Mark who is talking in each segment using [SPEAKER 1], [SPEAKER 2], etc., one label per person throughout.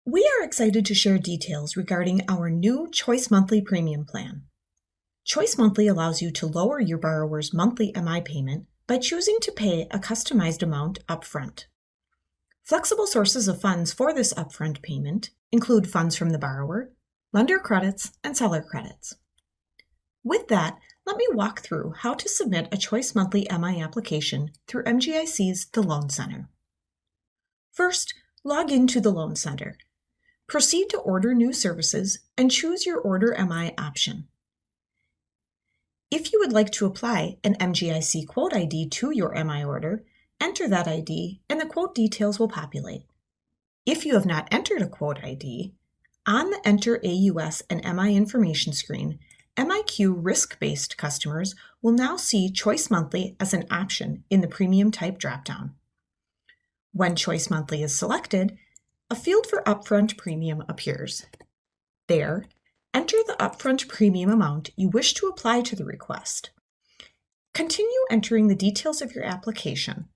[SPEAKER 1] We are excited to share details regarding our new Choice Monthly Premium Plan. Choice Monthly allows you to lower your borrower's monthly MI payment by choosing to pay a customized amount upfront. Flexible sources of funds for this upfront payment include funds from the borrower, lender credits, and seller credits. With that, let me walk through how to submit a Choice Monthly MI application through MGIC's The Loan Center. First, log into the Loan Center. Proceed to Order New Services and choose your Order MI option. If you would like to apply an MGIC quote ID to your MI order, enter that ID and the quote details will populate. If you have not entered a quote ID, on the Enter AUS and MI information screen, MIQ risk-based customers will now see Choice Monthly as an option in the Premium Type dropdown. When Choice Monthly is selected, a field for upfront premium appears. There, enter the upfront premium amount you wish to apply to the request. Continue entering the details of your application.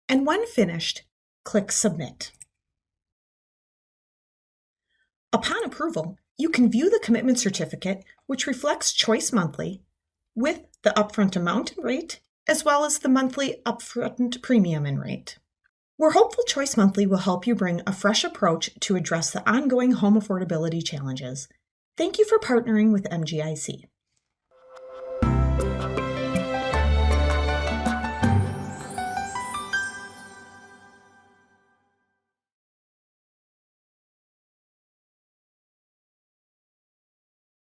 [SPEAKER 1] And when finished, click Submit. Upon approval, you can view the commitment certificate, which reflects Choice Monthly, with the upfront amount and rate, as well as the monthly upfront premium and rate. We're hopeful Choice Monthly will help you bring a fresh approach to address the ongoing home affordability challenges. Thank you for partnering with MGIC.